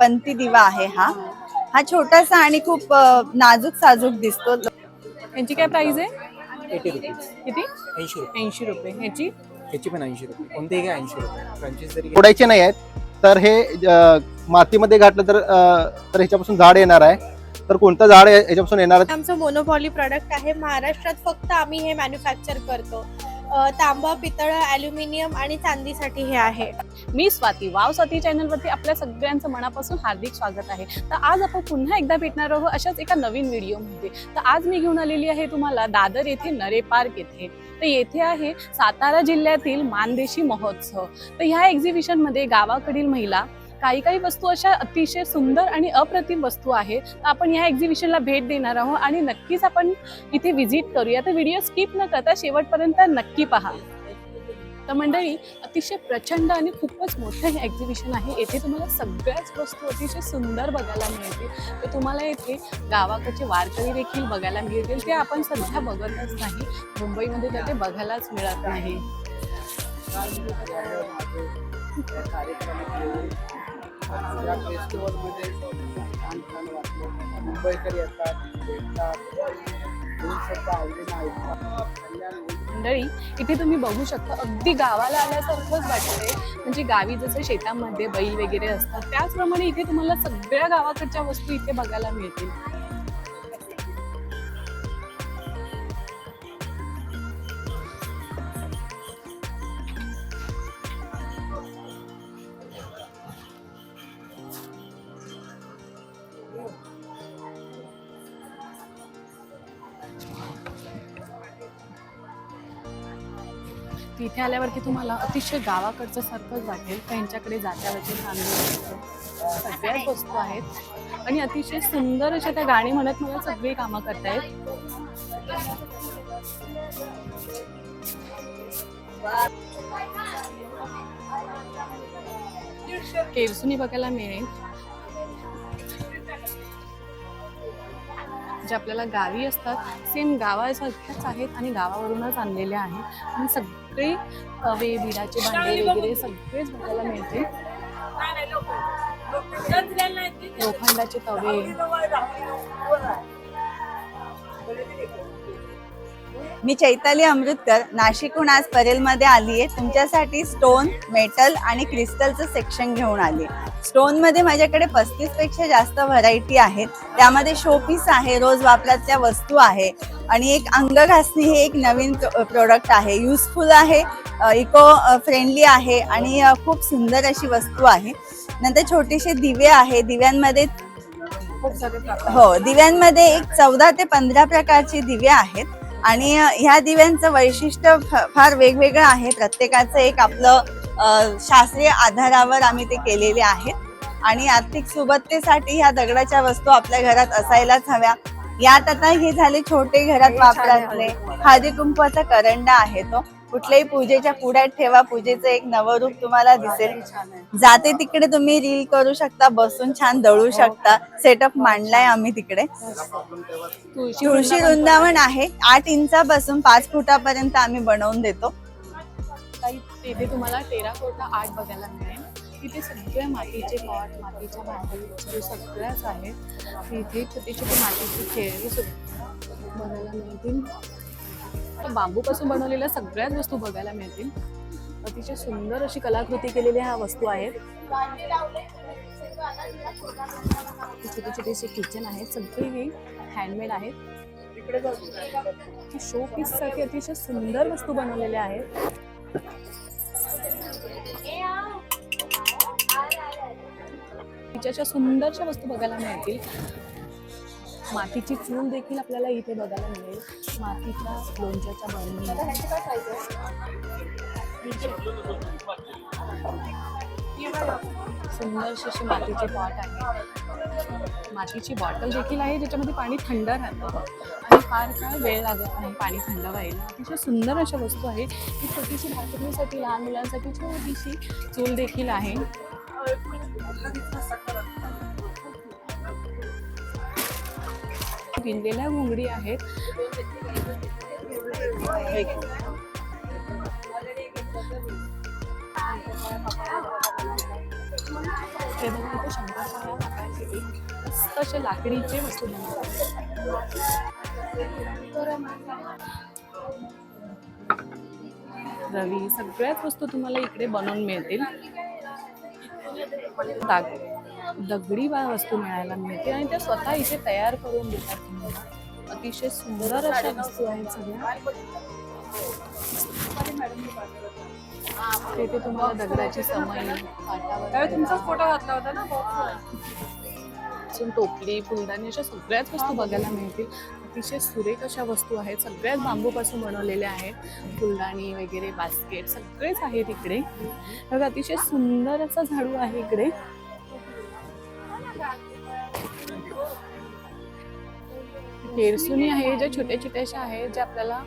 पंती दिवा आहे हा हा छोटासा आणि खूप नाजूक साजूक दिसतो। यांची काय प्राइस आहे? 80 रुपीज। किती? 80 रुपये। 80 रुपये। ह्याची पण 80 रुपये। कोणतेही घ्या 80 रुपये। फ्रँचाइज जरी फोडायचे नाही आहेत तर हे मातीमध्ये घातलं तर ह्याच्यापासून झाड येणार आहे। तर कोणतं झाड ह्याच्यापासून येणार आहे? आमचं मोनोपॉली प्रोडक्ट आहे। महाराष्ट्रात फक्त आम्ही हे मॅन्युफॅक्चर करतो। तांबा, पितळ, ॲल्युमिनियम आणि चांदीसाठी हे आहे। मी स्वाती, वाव स्वाती चॅनलवरती आपल्या सगळ्यांचं मनापासून हार्दिक स्वागत आहे। तर आज आपण पुन्हा एकदा भेटणार आहोत अशाच एका नवीन व्हिडिओमध्ये। तर आज मी घेऊन आलेली आहे तुम्हाला दादर येथे नरे पार्क येथे। तर येथे आहे सातारा जिल्ह्यातील मानदेशी महोत्सव। तर ह्या एक्झिबिशन मध्ये गावाकडील महिला काही वस्तू अशा अतिशय सुंदर आणि अप्रतिम वस्तू आहेत। आपण या एक्झिबिशनला भेट देणार आहोत आणि नक्कीच आपण इथे व्हिजिट करूया। तर व्हिडिओ स्किप न करता शेवटपर्यंत नक्की पहा। तर मंडळी, अतिशय प्रचंड आणि खूपच मोठं हे एक्झिबिशन आहे। येथे तुम्हाला सगळ्याच वस्तू अतिशय सुंदर बघायला मिळतील। तर तुम्हाला येथे गावाकडचे वारकरी देखील बघायला मिळतील। ते आपण सध्या बघतच नाही, मुंबईमध्ये तर ते बघायलाच मिळत नाही। या फेस्टिवलमध्ये छान छान वाटलं। मुंबईकर येतात, भेटतात, मंडळी, इथे तुम्ही बघू शकता अगदी गावाला आल्यासारखंच वाटतंय। म्हणजे गावी जसं शेतामध्ये बैल वगैरे असतात त्याचप्रमाणे इथे तुम्हाला सगळ्या गावाकडच्या वस्तू इथे बघायला मिळतील। इथे आल्यावरती तुम्हाला अतिशय गावाकडचं सारखंच वाटेल। त्यांच्याकडे जात्यावरचे तांदूळ सगळ्याच वस्तू आहेत आणि अतिशय सुंदर अशा त्या गाणी म्हणत मला सगळी कामं करतायत। केरसुनी बघायला मिळेल जे आपल्याला गावी असतात, सेम गावासारख्याच आहेत आणि गावावरूनच आणलेल्या आहेत। आणि सगळे तवे, बिडाचे भांडे वगैरे सगळेच बघायला मिळते। लोखंडाचे तवे, मी चैताली अमृतकर, नाशिकहून आज परेलमध्ये आली आहे। तुमच्यासाठी स्टोन, मेटल आणि क्रिस्टलचं सेक्शन घेऊन आली। स्टोनमध्ये माझ्याकडे 35 पेक्षा जास्त व्हरायटी आहेत। त्यामध्ये शोपीस आहे, रोज वापरातल्या वस्तू आहे आणि एक अंगघासणी हे एक नवीन प्रोडक्ट आहे। युजफुल आहे, इको फ्रेंडली आहे आणि खूप सुंदर अशी वस्तू आहे। नंतर छोटेसे दिवे आहे। दिव्यांमध्ये दिव्यांमध्ये एक 14 ते 15 प्रकारचे दिवे आहेत आणि ह्या दिव्यांचं वैशिष्ट्य फार वेगवेगळं आहे। प्रत्येकाचं एक आपलं शास्त्रीय आधारावर आम्ही ते केलेले आहेत आणि आर्थिक सुबत्तेसाठी ह्या दगडाच्या वस्तू आपल्या घरात असायलाच हव्या। यात आता हे झाले छोटे घरात वापरातले। हळदी कुंकवाचा करंडा आहे, तो कुठल्याही पूजेच्या पुढ्यात ठेवा, पूजेचं एक नवरूप तुम्हाला दिसेल। जाते तिकडे तुम्ही रील करू शकता, बसून छान दळू शकता। सेटअप मांडलाय आम्ही तिकडे। तुळशी वृंदावन आहे, 8 इंचापासून 5 फुटापर्यंत आम्ही बनवून देतो। तिथे तुम्हाला टेराकोटा आर्ट बघायला मिळेल। इथे सगळे मातीचे पॉट, मातीच्या भांडी सगळ्याच आहेत। इथे छोटे छोटे मातीचे खेळणी सुद्धा बघायला मिळतील। बांबूपासून बनवलेल्या सगळ्याच वस्तू बघायला मिळतील। अतिशय सुंदर अशी कलाकृती केलेल्या ह्या वस्तू आहेत। छोटे छोटेसे किचन आहेत, सगळे हँडमेड आहेत। शो पीस साठी अतिशय सुंदर वस्तू बनवलेल्या आहेत। तिच्याच्या सुंदरशा वस्तू बघायला मिळतील। मातीची चूल देखील आपल्याला इथे बघायला मिळेल। मातीच्या लोणच्याच्या बरणी, सुंदरशी अशी मातीचे पॉट आहे। मातीची बॉटल देखील आहे ज्याच्यामध्ये पाणी थंड राहतं आणि फार काळ वेळ लागत नाही पाणी थंड व्हायला। अतिशय सुंदर अशा वस्तू आहे। ही छोटीशी भाकरीसाठी, लहान मुलांसाठी छोटीशी चूल देखील आहे। विणलेल्या घुंगडी आहेत। हे बघा, इथे शंकरपाळ्या मस्त असे लाकडीचे वस्तू बनवतात. रवी सगळ्याच वस्तू तुम्हाला इकडे बनवून मिळतील. दगडी वस्तू मिळायला मिळते आणि त्या स्वतः इथे तयार करून देतात तुम्हाला. अतिशय सुंदर अशा वस्तू आहेत सगळ्या. तिथे तुम्हाला दगडाची समई, तुमचा फोटो घातला होता ना, टोपली, फुलदाणी अशा सगळ्याच वस्तू बघायला मिळतील. अतिशय सुरेख अशा वस्तू आहेत, सगळ्याच बांबूपासून बनवलेल्या आहेत. फुलदाणी वगैरे, बास्केट सगळेच आहेत इकडे. अतिशय सुंदर असा झाडू आहे इकडे. केरसुनी आहे, ज्या छोट्या छोट्याशा आहेत, ज्या आपल्याला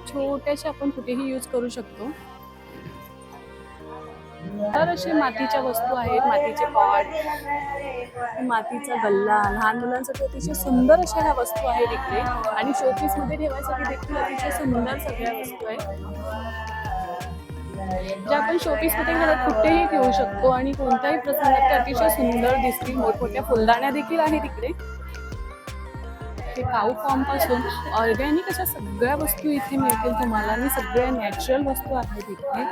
छोट्याशा आपण कुठेही यूज करू शकतो. तर असे मातीच्या वस्तू आहेत, मातीचे पॉट, मातीचा गल्ला, लहान मुलांसाठी अतिशय सुंदर अशा ह्या वस्तू आहेत इकडे. आणि शोपीस मध्ये ठेवायसाठी देखील अतिशय सुंदर सगळ्या वस्तू आहेत, ज्या आपण शोपीस मध्ये घरात कुठेही ठेवू शकतो आणि कोणत्याही प्रसंगात त्या अतिशय सुंदर दिसतील. मोठमोठ्या फुलदाण्या देखील आहेत इकडे. हे काऊ फॉर्म पासून ऑर्गॅनिक अशा सगळ्या वस्तू इथे मिळतील तुम्हाला आणि सगळ्या नॅचरल वस्तू आहेत इथे.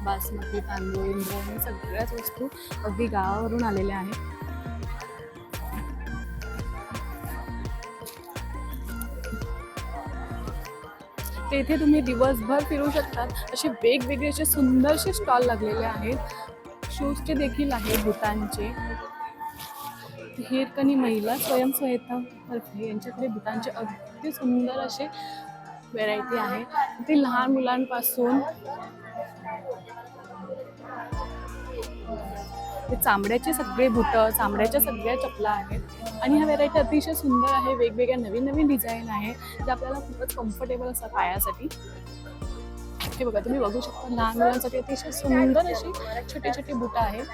बासमती तांदूळ, इंद्रायणी सगळ्याच वस्तू अगदी गावावरून आलेल्या आहेत. तेथे तुम्ही दिवसभर फिरू शकतात. असे वेगवेगळे असे सुंदरसे स्टॉल लागलेले आहेत. शूजचे देखील आहेत, बुटांचे. हिरकणी महिला स्वयंसहायता तर्फे यांच्याकडे बुटांचे अगदी सुंदर असे व्हेरायटी आहे. ते लहान मुलांपासून ते चांबड्याचे सगळे बुट, चांबड्याच्या सगळ्या चपला आहेत. आणि ह्या व्हेरायटी अतिशय सुंदर आहे. वेगवेगळ्या नवीन नवीन डिझाईन आहे, जे आपल्याला खूपच कम्फर्टेबल असतात पायासाठी. हे बघा, तुम्ही बघू शकता लहान मुलांसाठी अतिशय सुंदर अशी छोटे छोटे बुट आहेत.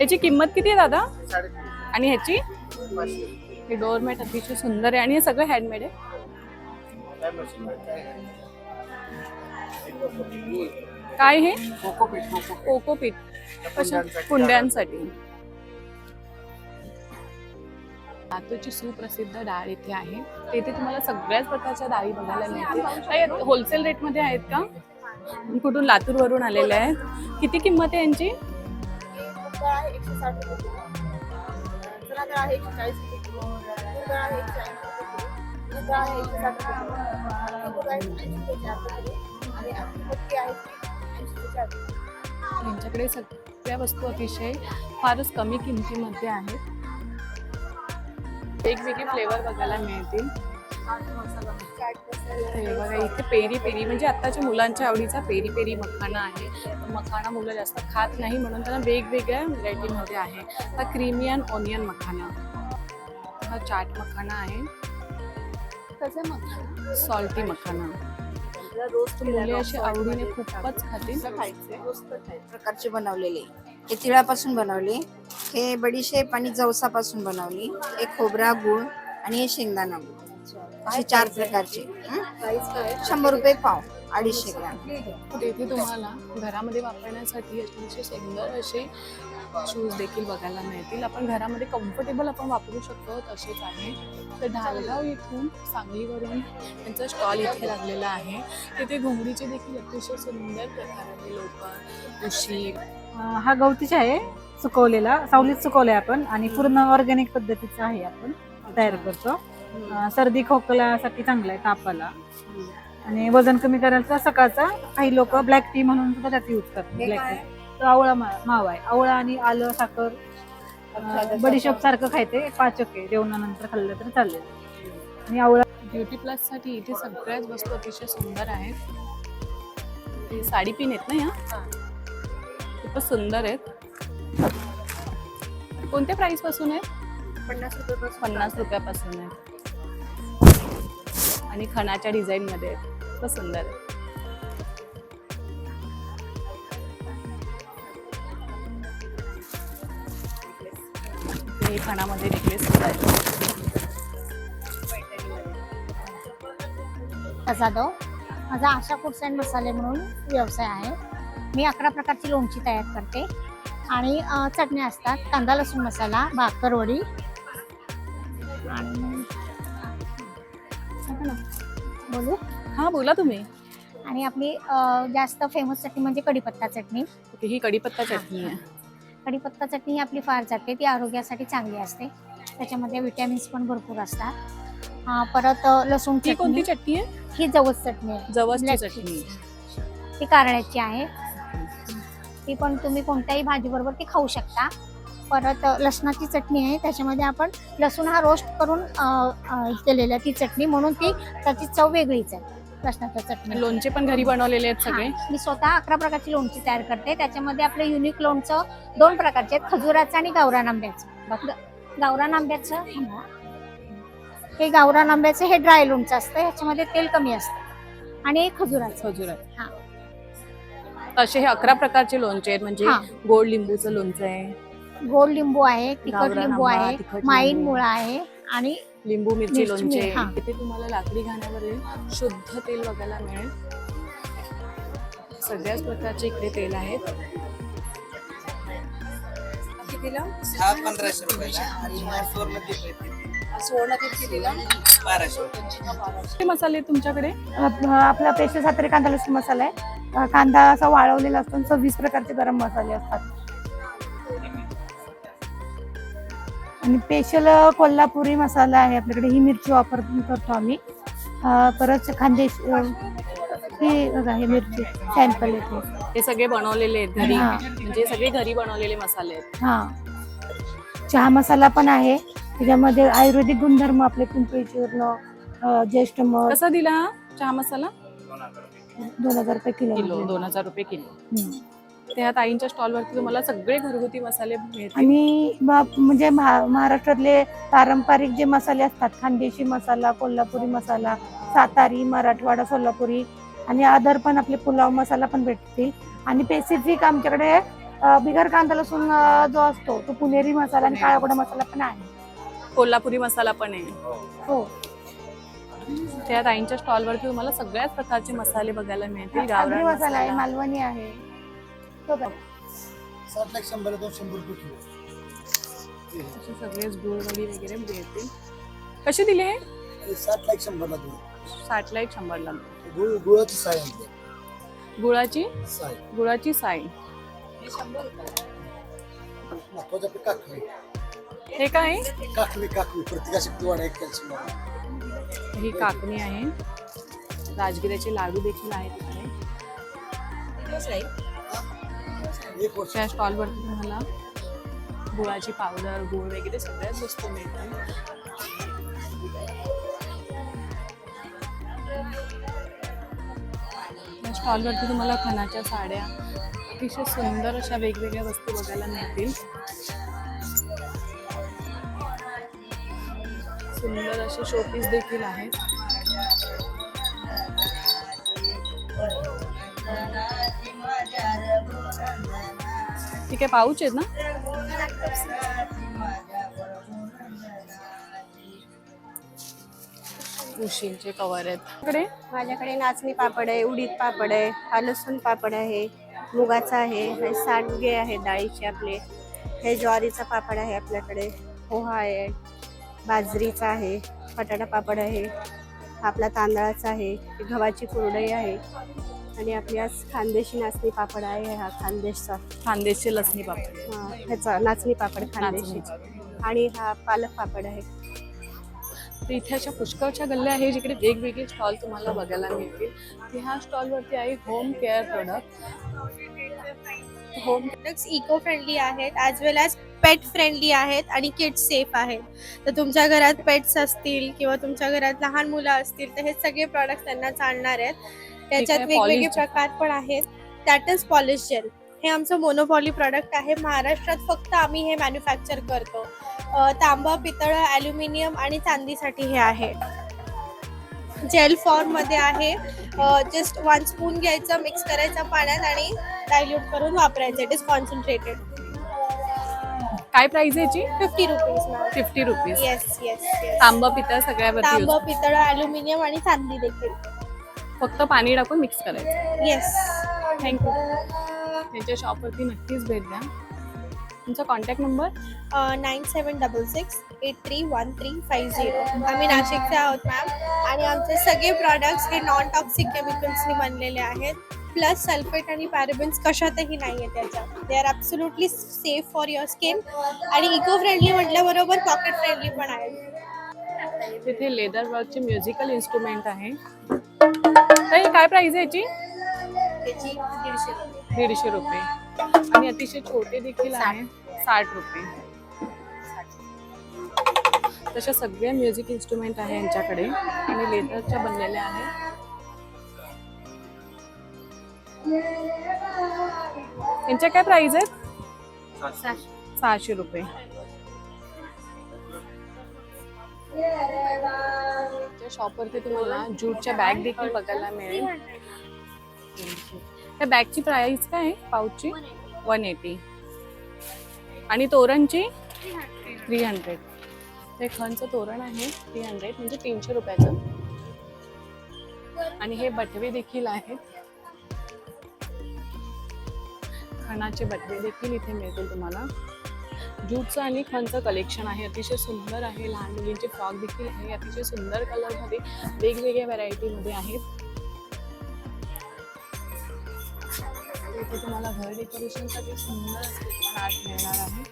याची किंमत किती आहे दादा? आणि ह्याची? हे डोअरमॅट अतिशय सुंदर आहे आणि हे सगळं हँडमेड आहे. काय हे? कोकोपीट. कशा? कुंड्यांसाठी. लातूरची सुप्रसिद्ध डाळ इथे आहे. तेथे तुम्हाला सगळ्याच प्रकारच्या डाळी बघायला मिळतील. होलसेल रेटमध्ये आहेत का? कुठून? लातूरवरून आलेले आहेत. किती किंमत आहे यांची? 160 रुपये. चना डाळ आहे 140 रुपये किलो. डाळ आहे 140 रुपये किलो. डाळ आहे 160 रुपये किलो. डाळ आहे 80 रुपये किलो. आणि आपली मटकी आहे 80 रुपये किलो. यांच्याकडे सगळ्या वस्तू अतिशय फारच कमी किमतीमध्ये आहेत. वेगवेगळे फ्लेवर बघायला मिळतील. हे बघा, इथे पेरी पेरी म्हणजे आत्ताच्या मुलांच्या आवडीचा पेरी पेरी मखाना आहे. मखाना मुलं जास्त खात नाही म्हणून त्यांना वेगवेगळ्या व्हरायटीमध्ये आहे. हा क्रीमी अँड ऑनियन मखाना, हा चाट मखाना आहे, कसं मखाना? सॉल्टी मखाना. रोस्ट मुले असे आवडीने खूपच खातील. प्रकारचे बनवलेले. हे तिळापासून बनवले, हे बडीशेप आणि जवसापासून बनवली, हे खोबरा गुळ आणि हे शेंगदाणा गुळ. असे 4 प्रकारचे. 100 रुपये पाव, 250 ग्रॅम. तेथे तुम्हाला घरामध्ये वापरण्यासाठी अतिशय सुंदर असे शूज देखील बघायला मिळतील. आपण घरामध्ये कम्फर्टेबल आपण वापरू शकतो तसेच आहे. तर ढालगाव इथून, सांगलीवरून त्यांचा स्टॉल इथे लागलेला आहे. तिथे घोंगडीचे देखील अतिशय सुंदर प्रकाराने लोक, उशी. हा गवतीचा आहे, सुकवलेला, सावलीत सुकवलाय आपण आणि पूर्ण ऑर्गॅनिक पद्धतीचा आहे. आपण तयार करतो. सर्दी खोकल्यासाठी चांगला आहे, तापाला. आणि वजन कमी करायचा सकाळचा. काही लोक ब्लॅक टी म्हणून सुद्धा त्याचा यूज करतात. ब्लॅक टी तो आवळा मावा आहे. आवळा आणि आलं, साखर, बडीशेप सारखं खायचे. पाचक आहे, जेवणानंतर खाल्लं तर चालेल. आणि आवळा. ब्युटी प्लस साठी इथे सगळ्याच वस्तू अतिशय सुंदर आहेत. ते साडी पिन आहेत ना, ह्या खूपच सुंदर आहेत. कोणत्या प्राइस पासून आहेत? 50 रुपयापासून आहे. आणि खणाच्या डिझाईन मध्ये आहेत, खूपच सुंदर आहे. हे खणामध्ये नेकलेस आहेत. जाधव, माझा आशा फूड्स अँड मसाले म्हणून व्यवसाय आहे. मी 11 प्रकारची लोणची तयार करते आणि चटण्या असतात, कांदा लसूण मसाला, भाकरवडी आणि सांगा ना, बोलू. हा बोला तुम्ही. आणि आपली जास्त फेमस चटणी म्हणजे कढीपत्ता चटणी. ओके, ही कढीपत्ता चटणी आहे. कढीपत्ता चटणी ही आपली फार जाते, ती आरोग्यासाठी चांगली असते, त्याच्यामध्ये विटॅमिन्स पण भरपूर असतात. परत लसूण ही कोणती चटणी, चटणी आहे? ही जवस चटणी आहे, जवसची Black चटणी. ती कारळ्याची आहे. ती पण तुम्ही कोणत्याही भाजीबरोबर ती खाऊ शकता. परत लसणाची चटणी आहे, त्याच्यामध्ये आपण लसूण हा रोस्ट करून केलेला ती चटणी, म्हणून ती त्याची चव वेगळीच आहे लसणाच्या चटणी. लोणचे पण घरी बनवलेले आहेत सगळे. मी स्वतः 11 प्रकारची लोणची तयार करते. त्याच्यामध्ये आपलं युनिक लोणचं 2 प्रकारचे आहेत, खजुराचं आणि गावरान आंब्याचं. गावरान आंब्याचं हे गावरान आंब्याचं हे ड्राय लोणचं असतं, ह्याच्यामध्ये तेल कमी असतं. आणि खजुराचं. हा. असे हे 11 प्रकारचे लोणचे आहेत. म्हणजे हा. गोड लिंबूचं लोणचं आहे, गोड लिंबू आहे, तिखट गावरान लिंबू आंबा, आहे, तिखट माईन लिंबू. मुळा आहे आणि लिंबू मिरची मिरची, लोणचे. हा. इथे तुम्हाला लाकडी घाण्यावरील शुद्ध तेल बघायला मिळेल. सगळ्याच प्रकारचे इकडे तेल आहेत. हा 1500 रुपयाला आणि सुवर्ण किती दिला 1200. किती मसाले आहेत तुमच्याकडे? आपला पेशल सातारी कांदा लसूण मसाला आहे, कांदा असा वाळवलेला असतो, 26 प्रकारचे गरम मसाले असतात. आणि स्पेशल कोल्हापुरी मसाला आहे आपल्याकडे, ही मिरची करतो आम्ही. परत खानदेशी ही बघा, ही मिरची सॅम्पल येते. हे सगळे बनवलेले आहेत घरी, हा. म्हणजे सगळे घरी बनवलेले मसाले आहेत. हा, चहा मसाला पण आहे, त्याच्यामध्ये आयुर्वेदिक गुणधर्म आपले पिंपळी चूर्ण, ज्येष्ठ मध. कसा दिला हा चहा मसाला? 2000 रुपये किलो, किलो. 2000 रुपये किलो. हम्म. त्या ताईंच्या स्टॉलवरती तुम्हाला सगळे घरगुती मसाले मिळतील. आणि म्हणजे महाराष्ट्रातले पारंपरिक जे मसाले असतात, खानदेशी मसाला, कोल्हापुरी मसाला, सातारी, मराठवाडा, सोलापुरी आणि अदर पण आपले पुलाव मसाला पण भेटतील. आणि स्पेसिफिक आमच्याकडे बिगर कांदा लसूण जो असतो तो पुणेरी मसाला आणि काळा गोडा मसाला पण आहे. कोल्हापुरी मसाला पण आहे. हो, त्या ताईंच्या स्टॉलवरती तुम्हाला सगळ्याच प्रकारचे मसाले बघायला मिळतील. आगरी गावरान मसाला आहे, मालवणी आहे. तो बघा. 60 लाख 100 200 रुपये किलो. असे सगळेच गुळवडी वगैरे मिळतील. कसे दिले हे? 60 लाख 100 ला 60 ला 1 100 ला. गुळाची साय आणते. गुळाची साय गुळाची साई. महत्वाचं आपलं काकवी. हे काय? काकवी प्रतिकारशक्ती वाढ आहे, कॅल्शियम. ही काकणी आहे. राजगिऱ्याचे लाडू देखील आहेत इकडे. एक वर्ष त्या स्टॉलवरती तुम्हाला गुळाची पावडर, गुळ वगैरे सगळ्याच वस्तू मिळतात. या स्टॉलवरती तुम्हाला खणाच्या साड्या, अतिशय सुंदर अशा वेगवेगळ्या वस्तू बघायला मिळतील. सुंदर असे शोपीस देखील आहेत. ठीक आहे, पाऊच आहेत ना? उशींचे कवर आहेत इकडे. माझ्याकडे नाचणी पापड आहे, उडीद पापड आहे, हा लसूण पापड आहे, मुगाचा आहे, हे सांडगे आहे डाळीचे आपले, हे ज्वारीचा पापड आहे आपल्याकडे, पोहा आहे, बाजरीचा आहे, बटाटा पापड आहे, आपला तांदळाचा आहे, गव्हाची कुरडई आहे आणि आपली आज खानदेशी नाचणी पापड आहे. हा खानदेशचा खानदेशचे लसणी पापड. ह्याचा नाचणी पापड खानदेशी. आणि हा पालक पापड आहे. तर इथे अशा पुष्कळच्या गल्ल्या आहे जिकडे वेगवेगळे स्टॉल तुम्हाला बघायला मिळतील. की ह्या स्टॉलवरती आहे home care product. Home products eco friendly आहेत, as well as pet friendly आहेत आणि किड्स सेफ आहेत. तर तुमच्या घरात पेट्स असतील किंवा तुमच्या घरात लहान मुलं असतील तर हे सगळे प्रॉडक्ट्स त्यांना चालणार आहेत. त्याच्यात आहे वेगवेगळे polished. प्रकार पण आहेत. That is polish gel. हे आमचं मोनोपॉली प्रॉडक्ट आहे. महाराष्ट्रात फक्त आम्ही हे मॅन्युफॅक्चर करतो. तांबा, पितळ, ॲल्युमिनियम आणि चांदीसाठी हे आहे. जेल फॉर्ममध्ये आहे. जस्ट 1 स्पून घ्यायचं, मिक्स करायचं पाण्यात आणि डायल्यूट करून वापरायचं. It is concentrated. काय प्राइस आहे याची? 50 rupees ma'am. 50 rupees. Yes yes yes. तांबा पितळ सगळ्यावरती तांबा, use. पितळ, ॲल्युमिनियम आणि चांदी देखील. फक्त पाणी टाकून मिक्स करायचं. येस. थँक्यू. त्यांच्या शॉपवरती नक्कीच भेट द्या. तुमचा कॉन्टॅक्ट नंबर? 9766831350. आम्ही नाशिकचे आहोत मॅम आणि आमचे सगळे प्रॉडक्ट्स हे नॉन टॉक्सिक केमिकल्सनी बनलेले आहेत. प्लस सल्फेट आणि पॅरेबेन्स कशातही नाही आहे त्याच्यात. They are absolutely safe for your skin आणि इको फ्रेंडली म्हटल्याबरोबर पॉकेट फ्रेंडली पण आहे. तिथे लेदर वर्कचे म्युझिकल इन्स्ट्रुमेंट आहे. ताई काय प्राइस आहे याची? त्याची 150 रुपये. आणि अतिशय छोटे देखील आहे 60 रुपये. तशा सगळ्या म्युझिक इन्स्ट्रुमेंट आहे यांच्याकडे आणि लेदरच्या बनलेल्या आहेत. यांच्या काय प्राइस आहेत? 600 रुपये. शॉपवरती तुम्हाला ज्यूटच्या बॅग देखील बघायला मिळेल. त्या बॅगची प्राइस काय आहे पाऊचची? 180. आणि तोरणची 300. ते खणचं तोरण आहे 300 म्हणजे 300 रुपयाचं. आणि हे बटवे देखील आहेत. खणाचे बटवे देखील इथे मिळतील तुम्हाला. ज्यूटचं आणि खणचं कलेक्शन आहे. अतिशय सुंदर आहे. लहान मुलींचे फ्रॉक देखील आहे. अतिशय सुंदर कलरमध्ये वेगवेगळ्या व्हरायटीमध्ये आहेत. इथे तुम्हाला घर डेकोरेशनसाठी सुंदर असे आर्ट मिळणार आहे.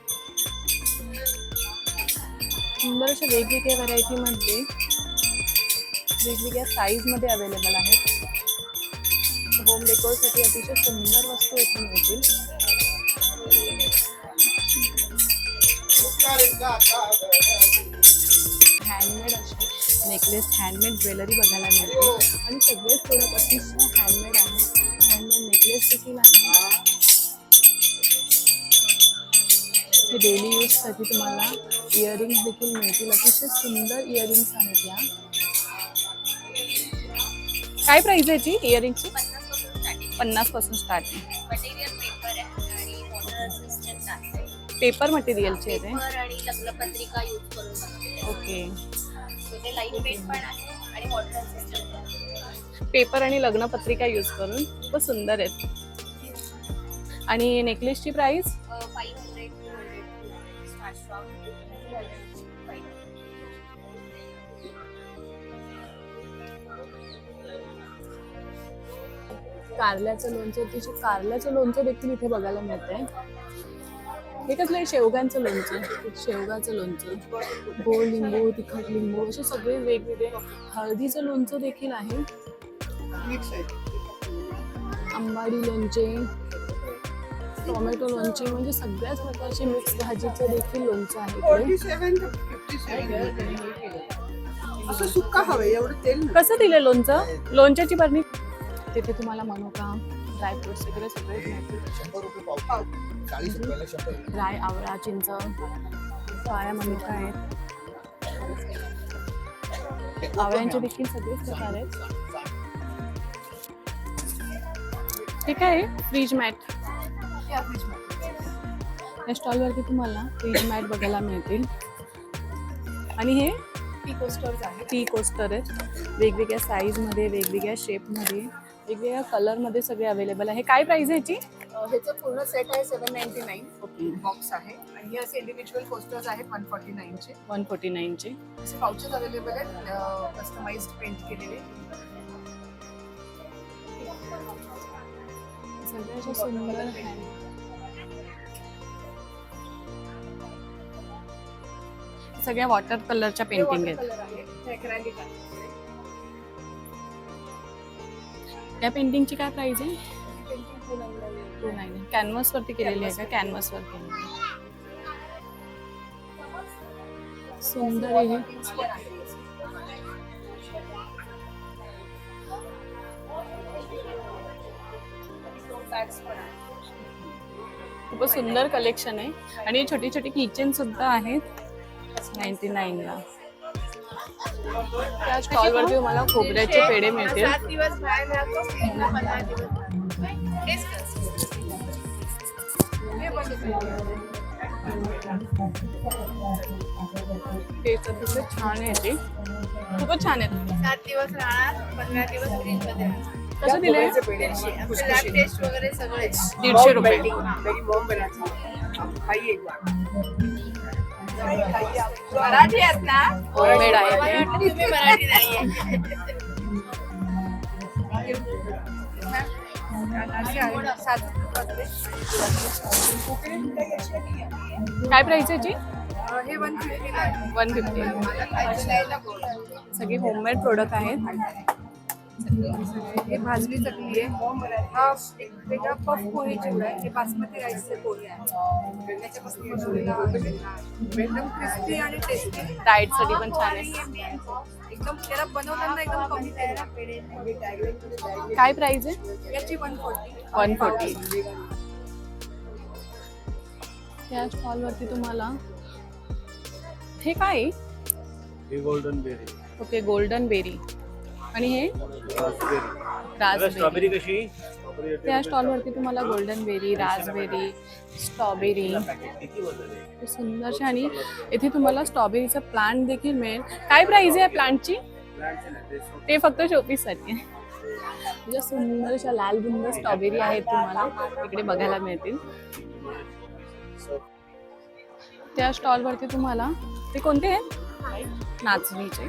सुंदर अशा वेगवेगळ्या व्हरायटीमध्ये वेगवेगळ्या साईजमध्ये अवेलेबल आहेत. होम डेकोरसाठी अतिशय सुंदर वस्तू इथे मिळतील. हँडमेड असे नेकलेस, हँडमेड ज्वेलरी बघायला मिळते आणि सगळेच प्रोडक्ट अतिशय हँडमेड आहेत. हँडमेड नेकलेस देखील आहे. हे डेली यूजसाठी तुम्हाला इयरिंग्स देखील मिळतील. अतिशय सुंदर इयरिंग्स आहेत या. काय प्राइस आहे याची इयरिंगची? 50 पासून स्टार्टिंग. पेपर मटेरियलचे आहे. आणि लग्नपत्रिका यूज करून ओके. ते लाईट वेट पण आहे आणि वॉटर रेसिस्टंट. पेपर आणि लग्नपत्रिका यूज करून खूप सुंदर आहेत. आणि नेकलेसची प्राइस? 500 start from 500. कारल्याचं लोणचं, अतिशय कारल्याचं लोणचं देखील इथे बघायला मिळतंय. हे कसलं आहे? शेवगांचं लोणचं. शेवगाचं लोणचं, गोड लिंबू, तिखट लिंबू असे सगळे वेगवेगळे. हळदीचं लोणचं देखील आहे. आंबाडी लोणचे, टोमॅटो लोणचे म्हणजे सगळ्याच प्रकारचे मिक्स भाजीचं देखील लोणचं आहे. असं सुक्का हवं एवढं तेल. कसं दिलं लोणचं? लोणच्याची बरणी. तिथे तुम्हाला मनुका, ड्रायफ्रुट्स वगैरे सगळे मिळतील. 100 रुपये पाव. 40 रुपयाला 100. ड्राय आवळा, चिंच, काळ्या मनुका आहेत. आवळ्यांचे देखील सगळेच प्रकार आहेत. हे काय आहे? Fridge mat. या स्टॉलवरती तुम्हाला फ्रीज मॅट बघायला मिळतील. आणि हे टी कोस्टर्स आहेत. टी कोस्टर आहेत वेगवेगळ्या साईजमध्ये, वेगवेगळ्या शेपमध्ये, वेगवेगळ्या कलरमध्ये सगळे अवेलेबल आहे. काय प्राइस आहे याची? ह्याचं पूर्ण सेट आहे 799 बॉक्स आहे आणि हे असे इंडिव्हिज्युअल पोस्टर्स आहेत 149चे. 149चे. असे पाउचेस अवेलेबल आहेत कस्टमाइज्ड पेंट केलेले. सगळ्याच्या सुंदर सगळ्या वॉटर कलरच्या पेंटिंग आहेत. या पेंटिंगची काय प्राइस आहे? 299. कॅनव्हास वरती केलेली आहे का? कॅनव्हास वर केलेली. सुंदर आहे. खूपच सुंदर कलेक्शन आहे. आणि छोटी छोटी किचन सुद्धा आहेत 99 ला. त्या स्टॉलवरती तुम्हाला खोबऱ्याचे पेढे मिळतील. 7 दिवस बाहेर राहतो, 15 दिवस. टेस्ट छान आहे. ते खूपच छान आहेत. 7 दिवस राहणार, 15 दिवस फ्रीज मध्ये. कसं दिले? टेस्ट वगैरे सगळे 150 रुपये. मराठी आहेत ना? होममेड आहे ते. तुम्ही मराठी नाहीये. काय प्राइस आहे याची? हे 150 आहे. 150. सगळे होममेड प्रोडक्ट आहेत. हे भाजली चटणी आहे. हा एक वेगळा पफ पोहे चिवडा आहे. हे बासमती राईसचे पोहे आहे. त्याच्यापासून बनवलेला एकदम क्रिस्पी आणि टेस्टी. डाएट साठी पण छान आहे. एकदम त्याला बनवताना एकदम कमी तेल. काय प्राइस आहे? याची 140. 140. त्या स्टॉल वरती तुम्हाला हे काय आहे? Golden berry okay, golden berry. आणि हे राजबेरी. स्ट्रॉबेरी कशी? त्या स्टॉल वरती तुम्हाला गोल्डन बेरी, राजबेरी, स्ट्रॉबेरी सुंदरशी, आणि इथे तुम्हाला स्ट्रॉबेरीचा प्लांट देखील मिळेल. काय प्राइस आहे या प्लांटची? ते फक्त शोपीस साठी आहे. म्हणजे सुंदरशा लालबुंद स्ट्रॉबेरी आहेत तुम्हाला इकडे बघायला मिळतील. त्या स्टॉल वरती तुम्हाला ते कोणते आहेत? नाचणीचे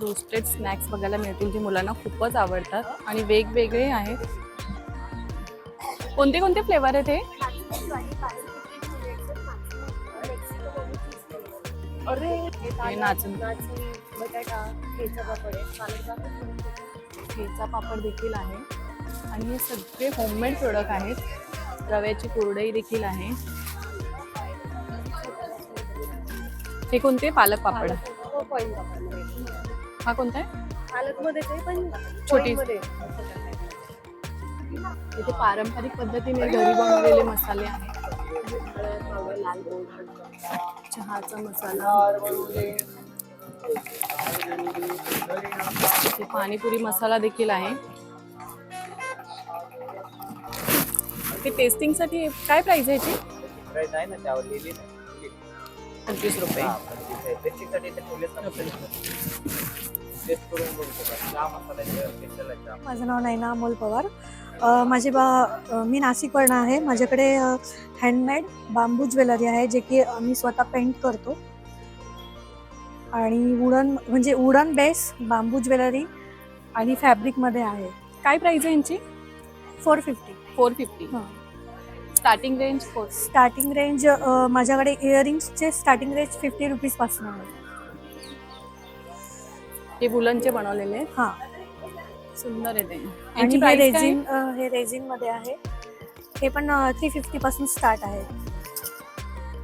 रोस्टेड स्नॅक्स बघायला मिळतील, जे मुलांना खूपच आवडतात आणि वेगवेगळे आहेत. कोणते कोणते फ्लेवर आहेत हे? हे नाचणी, बटाटा, ठेचा पापड ठेचा पापड देखील आहे. आणि हे सगळे होममेड प्रोडक्ट आहेत. रव्याची कुरडई देखील आहे. हे कोणते? पालक पापड. हा कोणता आहे? पालकमध्ये ते पण छोटी. इथे पारंपरिक पद्धतीने घरी बनवलेले मसाले आहेत. लाल चहाचा मसाला, इथे पाणीपुरी मसाला देखील आहे. ते टेस्टिंग साठी काय प्राइस आहे याची? 25 रुपये. माझं नाव नैना अमोल पवार. मी नाशिकवरून आहे. माझ्याकडे हँडमेड बांबू ज्वेलरी आहे, जे की मी स्वतः पेंट करतो. आणि वुडन बेस बांबू ज्वेलरी आणि फॅब्रिकमध्ये आहे. काय प्राइस आहे यांची? 450. 450. Starting range? स्टार्टिंग रेंज माझ्याकडे इयरिंग्सचे स्टार्टिंग रेंज 50 रुपीजपासून आहे. हे वुलनचे बनवलेले आहेत. हां, सुंदर आहे ते. आणि यांची हे प्राइस काय? हे रेझिन मध्ये आहे. हे पण 350 पासून स्टार्ट आहे.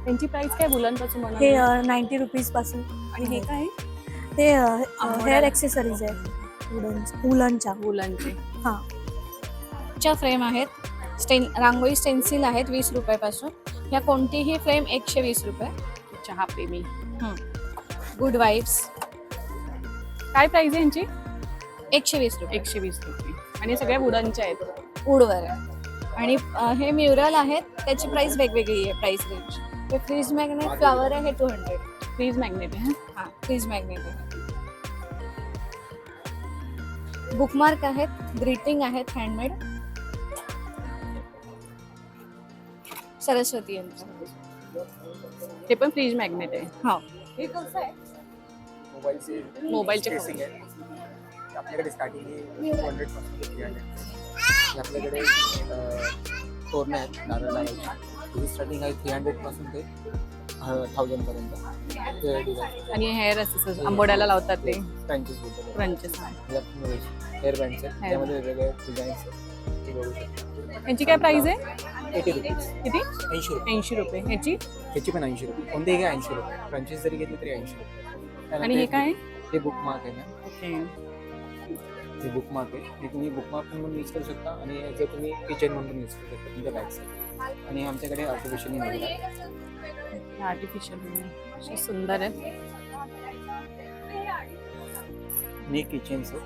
यांची प्राइस काय वुलन पासून हे बनवले? 90 रुपीज पासून. आणि हे काय? ते हेअर एक्सेसरीज आहे वुलनच्या. वुलनचे. हां, च्या फ्रेम आहेत. रांगोळी स्टेन्सिल आहेत 20 रुपयापासून. ह्या कोणतीही फ्रेम 120 रुपये. चहा प्रेमी. गुड वाईब्स काय प्राइस आहे यांची? 120 रुपये. 120 रुपये. आणि सगळ्या वुडनच्या आहेत. वूडवर आहे. आणि हे म्युरल आहेत, त्याची प्राइस वेगवेगळी आहे. प्राइस रेंज हे फ्रीज मॅग्नेट फ्लावर आहे, हे 200. फ्रीज मॅग्नेट आहे. हां, फ्रीज मॅग्नेट आहे. बुकमार्क आहेत, ग्रीटिंग आहेत हँडमेड. सरस्वती यंत्र, ते पण फ्रीज मॅग्नेट आहे. हो. हे कसं आहे? मोबाईलचे casing आहे. आपल्याकडे स्टार्टिंग 200 पासून 300. आपल्याकडे तोरण आहेत, नारळ आहे. ही स्टार्टिंग आहे 300 पासून ते 1000 पर्यंत. ते डिझाईन आणि हेअर असेस आंबोड्याला लावतात ते क्रंचेस बोलतात. क्रंचेस. हेअर बँड्स आहेत, त्यामध्ये वेगवेगळे डिझाईन्स आहेत. ते बघू शकता. यांची काय प्राइस आहे? 80 रुपीज. किती? 80 रुपये. 80 रुपये. ह्याची? ह्याची पण 80 रुपये. कोणतेही घ्या 80 रुपये. क्रंचेस जरी घेतले तरी 80 रुपये. आणि हे काय? हे बुक मार्क आहे ना. ओके. हे बुक मार्क आहे. हे तुम्ही बुक मार्क म्हणून यूज करू शकता आणि जर तुम्ही किचन म्हणून यूज करू शकता तुमच्या बॅगसाठी. आणि आमच्याकडे आर्टिफिशियल निघाले आहे. आर्टिफिशियल सुंदर आहे. आणि किचन्स आहे.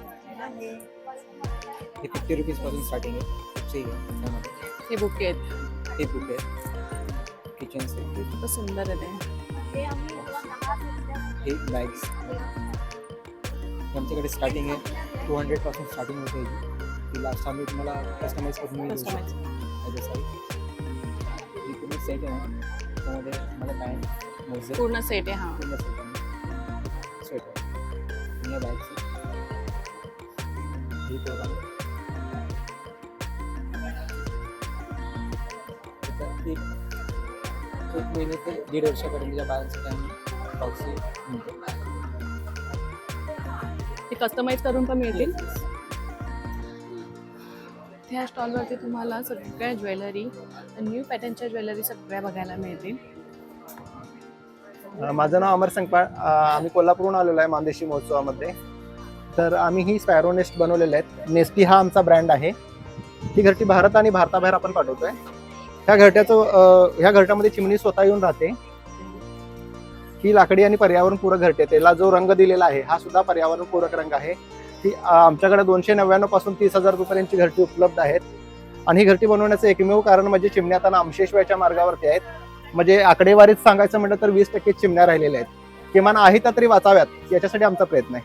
हे 50 रुपीज पासून स्टार्टिंग आहे. खूपसे त्यामध्ये हे बुके आहेत. हे बुक आहे. किचन्स आहे. खूप सुंदर आहे ते. हे बॅग्स आमच्याकडे स्टार्टिंग आहे 200 पासून स्टार्टिंग होते याची. ती लास्ट आम्ही तुम्हाला कस्टमाइज करून देऊ शकतो. ही पूर्ण सेट आहे ना, त्यामध्ये तुम्हाला पॅन्ट मोजे पूर्ण सेट आहे. हा, पूर्ण सेट आहे. स्वेटर या बॅगची ही प्रोग्राम एक महिने ते 1.5 वर्षापर्यंतच्या बायांसाठी आम्ही बॉक्सी म्हणतो. ते कस्टमाइज करून पण मिळतील. त्या स्टॉलवरती तुम्हाला सगळ्या ज्वेलरी, न्यू पॅटर्नच्या ज्वेलरी सगळ्या बघायला मिळतील. माझं नाव अमर संकपाळ. आम्ही कोल्हापूरहून आलेलो आहे मानदेशी महोत्सवामध्ये. तर आम्ही ही स्पॅरो नेस्ट बनवलेले आहेत. नेस्टी हा आमचा ब्रँड आहे. ही घरटी भारत आणि भारताबाहेर आपण पाठवतोय. ह्या घरट्यामध्ये चिमणी स्वतः येऊन राहते. ही लाकडी आणि पर्यावरणपूरक घरटी आहे. त्याला जो रंग दिलेला आहे हा सुद्धा पर्यावरणपूरक रंग आहे. ती आमच्याकडे 299 पासून 30,000 रुपयांची घरटी उपलब्ध आहेत. आणि ही घरटी बनवण्याचं एकमेव कारण म्हणजे चिमण्या आता नामशेष व्हायच्या मार्गावरती आहेत. म्हणजे आकडेवारीत सांगायचं म्हटलं तर 20% चिमण्या राहिलेल्या आहेत. किमान आहे त्या तरी वाचाव्यात याच्यासाठी आमचा प्रयत्न आहे.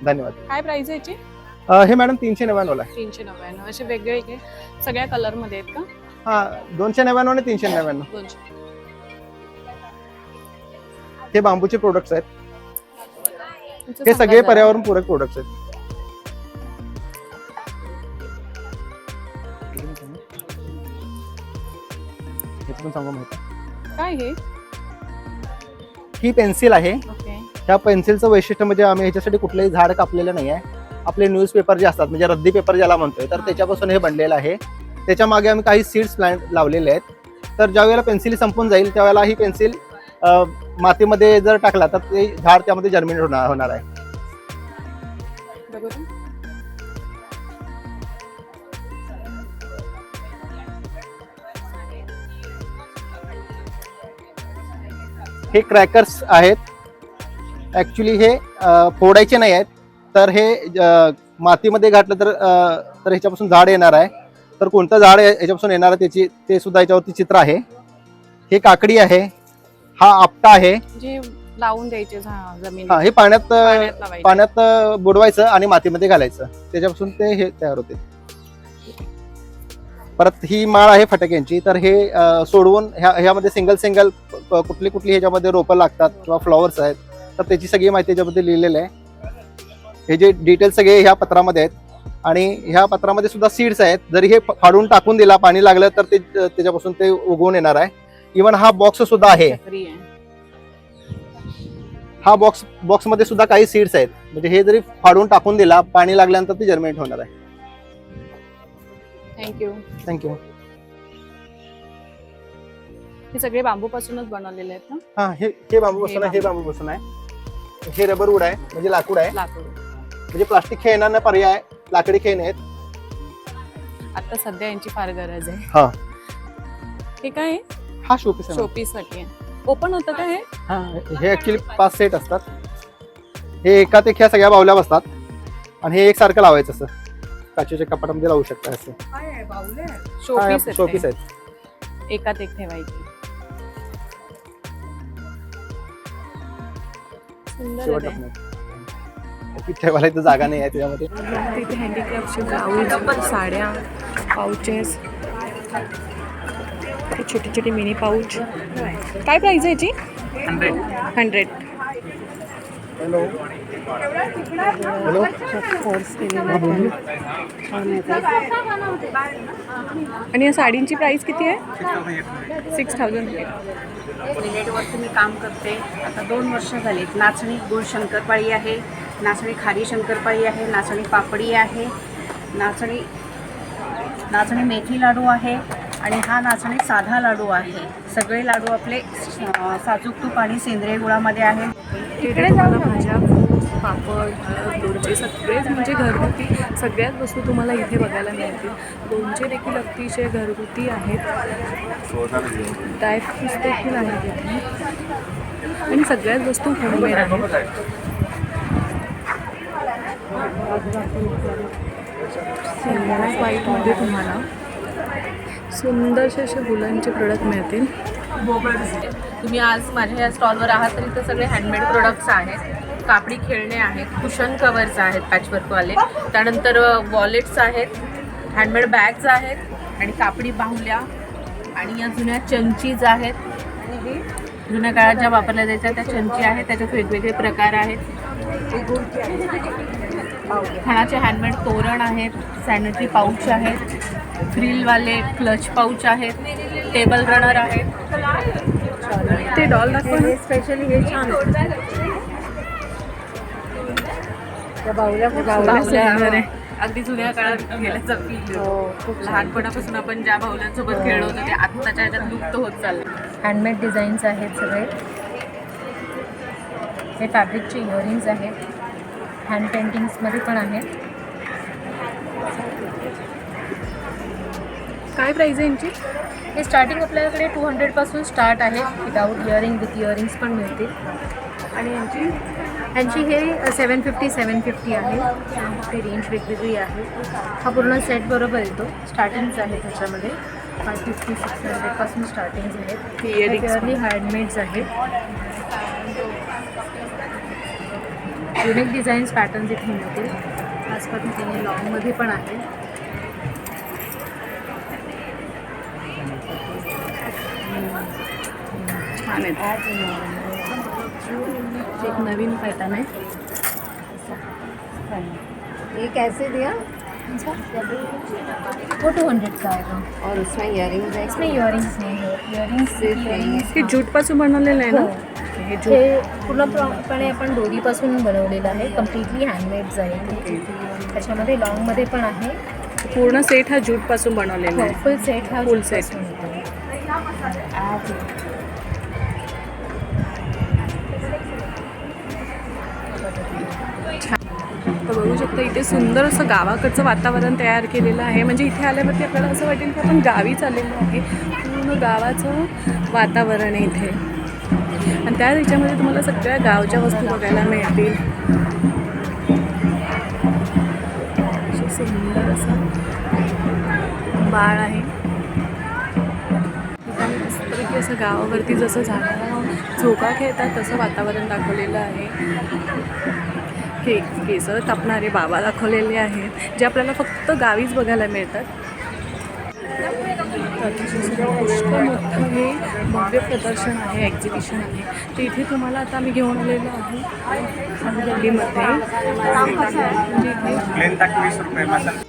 धन्यवाद. काय प्राइस आहे याची? हे मॅडम 399 आहे. 399. असे वेगळे सगळ्या कलर मध्ये आहेत का? हा, 299 आणि 399. 200. हे बांबूचे प्रोडक्ट्स आहेत. तुमचं हे सांगा सगळे जरा. पर्यावरणपूरक प्रोडक्ट्स आहेत. हे पण सांगू माहिती. काय हे? ही पेन्सिल आहे. ओके. ह्या पेन्सिलचं वैशिष्ट्य म्हणजे आम्ही ह्याच्यासाठी कुठलंही झाड कापलेलं नाही आहे. आपले न्यूजपेपर जे असतात म्हणजे रद्दी पेपर ज्याला म्हणतोय तर त्याच्यापासून हे बनलेलं आहे. त्याच्या मागे आम्ही काही सीड्स प्लांट लावलेले आहेत. तर ज्या वेळेला पेन्सिल संपून जाईल त्यावेळेला ही पेन्सिल मातीमध्ये जर टाकला तर ते झाड त्यामध्ये जर्मिनेट होणार आहे. बघू तू. हे क्रॅकर्स आहेत. ऍक्च्युली हे फोडायचे नाही आहेत. तर हे मातीमध्ये घातलं तर ह्याच्यापासून झाड येणार आहे. तर कोणतं झाड ह्याच्यापासून येणार आहे ते सुद्धा याच्यावरती चित्र आहे. हे काकडी आहे. हा आपटा आहे. जे लावून द्यायचे जमीन. हा, हे पाण्यात लावायचे. पाण्यात बुडवायचं आणि मातीमध्ये घालायचं. त्याच्यापासून ते हे तयार होते. परत ही माळ आहे फटाक्यांची. तर हे सोडवून ह्यामध्ये सिंगल कुठली ह्याच्यामध्ये रोपं लागतात किंवा फ्लॉवर्स आहेत तर त्याची सगळी माहिती याच्यामध्ये लिहिलेली आहे. हे जे डिटेल सगळे ह्या पत्रामध्ये आहेत. आणि ह्या पत्रामध्ये सुद्धा सीड्स आहेत. जरी हे फाडून टाकून दिला पाणी लागलं तर ते त्याच्यापासून ते उगवून येणार आहे. इव्हन हा बॉक्स सुद्धा आहे. हा बॉक्स मध्ये सुद्धा काही सीड्स आहेत. म्हणजे हे जरी फाडून टाकून दिला पाणी लागल्यानंतर ते जर्मिनेट होणार आहे. थँक्यू. हे सगळे बांबू पासूनच बनवलेले आहेत ना? हा, हे बांबू पासून आहे. हे बांबू पासून आहे. हे रबर वूड आहे म्हणजे लाकूड आहे. लाकूड. म्हणजे प्लास्टिक खेळणार पर्याय लाकडी खेळणे आहेत. आता सध्या यांची फार गरज आहे. हा, हे काय आहे? हा शोपीस आहे. शोपीस साठी ओपन होतं का हे? हा, हे ऍक्च्युली 5 सेट असतात. हे एकात एक ह्या सगळ्या बावल्या बसतात आणि हे एकसारखं लावायचं असं काचेच्या कपाटामध्ये लावू शकता. असं शोपीस आहेत. एकात एक ठेवायची. सुंदर आहे. ठेवायला इथं जागा नाही आहे त्याच्यामध्ये. तिथे हँडीक्राफ्टचे ब्लाऊज, साड्या, पाउचेस, छोटी छोटी मिनी पाऊच. काय प्राइस आहे याची? 100. हॅलो. आणि या साडींची प्राइस किती आहे? 6000. रिलेटवरती मी काम करते आता 2 वर्ष झालीत. नाचणी गुळ शंकरपाळी आहे, नाचणी खारी शंकरपाळी आहे, नाचणी पापडी आहे, नाचणी मेथी लाडू आहे आणि हा नाचणी साधा लाडू आहे. सगळे लाडू आपले साजूक तूप आणि सेंद्रिय गुळामध्ये आहे. इकडे तुम्हाला भाज्या, पापड, लोणचे सगळेच म्हणजे घरगुती सगळ्याच वस्तू तुम्हाला इथे बघायला मिळतील. लोणचे देखील अतिशय घरगुती आहेत. ड्रायफ्रूट्स देखील आहेत इथे आणि सगळ्याच वस्तू होममेड आहेत. सिल्वर व्हाईटमध्ये तुम्हाला सुंदरसे असे वुलनचे प्रोडक्ट मिळतील. तुम्ही आज माझ्या या स्टॉलवर आहात तर इथं सगळे हँडमेड प्रोडक्ट्स आहेत. कापडी खेळणे आहेत, कुशन कव्हर्स आहेत पॅचवर्कवाले, त्यानंतर वॉलेट्स आहेत, हँडमेड बॅग्स आहेत आणि कापडी बाहुल्या आणि या जुन्या चंचीज आहेत. जुन्या काळात ज्या वापरल्या जायच्या त्या चंची आहेत, त्याच्यात वेगवेगळे प्रकार आहेत. खणाचे हँडमेड तोरण आहेत, सॅनिटरी पाऊच आहेत, फ्रिलवाले क्लच पाऊच आहेत, टेबल रनर आहेत. ते डॉल दाखवा. स्पेशली हे छान बाहुल्या वगैरे अगदी जुन्या काळात गेल्याचा फील. लहानपणापासून आपण ज्या बाहुल्यांसोबत खेळलो होतो ते आत्ताच्या ह्याच्यात लुप्त होत चालले. हँडमेड डिझाईन्स आहेत सगळे. हे फॅब्रिकचे इयरिंग्स आहेत, हँड पेंटिंग्समध्ये पण आहेत. काय प्राइस आहे यांची? हे स्टार्टिंग आपल्याकडे 200 पासून स्टार्ट आहे. विदाऊट इयरिंग विथ इयरिंग्स पण मिळतील. आणि यांची हे 750 आहे. ही रेंज वेगवेगळी आहे. हा पूर्ण सेट बरोबर येतो. स्टार्टिंग्स आहे त्याच्यामध्ये 550-600 पासून स्टार्टिंग्स आहेत. प्युअरली हँडमेड्स आहेत. युनिक डिझाईन्स पॅटर्न्स इथे मिळतील. त्याच पद्धतीने लॉंगमध्ये पण आहे. छान आहेत. एक नवीन पॅटर्न आहे. ये कैसे दिया? वो 200 का आएगा. और उसमें इयरिंग्स है? इसमें इयरिंग्स नहीं है. इयरिंग्स हे जूटपासून बनवलेलं आहे ना? हे जूट हे पूर्णपणे आपण दोरीपासून बनवलेलं आहे. कम्प्लिटली हँडमेड्स आहे ते. त्याच्यामध्ये लॉंगमध्ये पण आहे. पूर्ण सेट हा जूटपासून बनवलेला आहे. फुल सेट हा फुल सेट. तर बघू शकता इथे सुंदर असं गावाकडचं वातावरण तयार केलेलं आहे. म्हणजे इथे आल्यावरती आपल्याला असं वाटेल की आपण गावी चाललेलो आहे. पूर्ण गावाचं वातावरण आहे इथे आणि त्या ह्याच्यामध्ये तुम्हाला सगळ्या गावच्या वस्तू बघायला मिळतील. सुंदर असं बाळ आहे. मस्तपैकी असं गावावरती जसं झाडाला झोका खेळतात तसं वातावरण दाखवलेलं आहे. केस कापणारे बाबा दाखवलेले आहेत जे आपल्याला फक्त गावीच बघायला मिळतात. पुष्कळ मोठं हे भव्य प्रदर्शन आहे, एक्झिबिशन आहे. ते इथे तुम्हाला आता आम्ही घेऊन आलेलो आहोत गल्लीमध्ये. म्हणजे इथे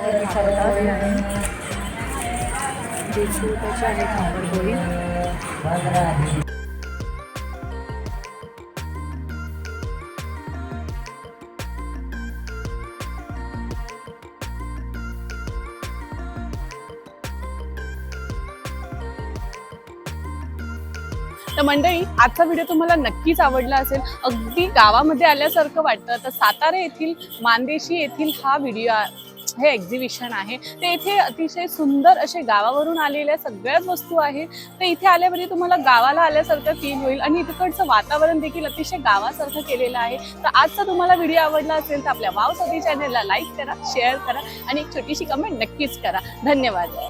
हे आहे जे त्याचे आहे खापरपोळी. तर मंडळी, आजचा व्हिडिओ तुम्हाला नक्कीच आवडला असेल. अगदी गावामध्ये आल्यासारखं वाटतं. तर सातारा येथील मानदेशी येथील हा व्हिडिओ हे एक्झिबिशन आहे. ते इथे अतिशय सुंदर असे गावावरून आलेल्या सगळ्याच वस्तू आहे. तर इथे आल्यावरती तुम्हाला गावाला आल्यासारखं फील होईल आणि तिकडचं वातावरण देखील अतिशय गावासारखं केलेलं आहे. तर आजचा तुम्हाला व्हिडिओ आवडला असेल तर आपल्या वाव स्वाती चॅनलला लाईक करा, शेअर करा आणि एक छोटीशी कमेंट नक्कीच करा. धन्यवाद.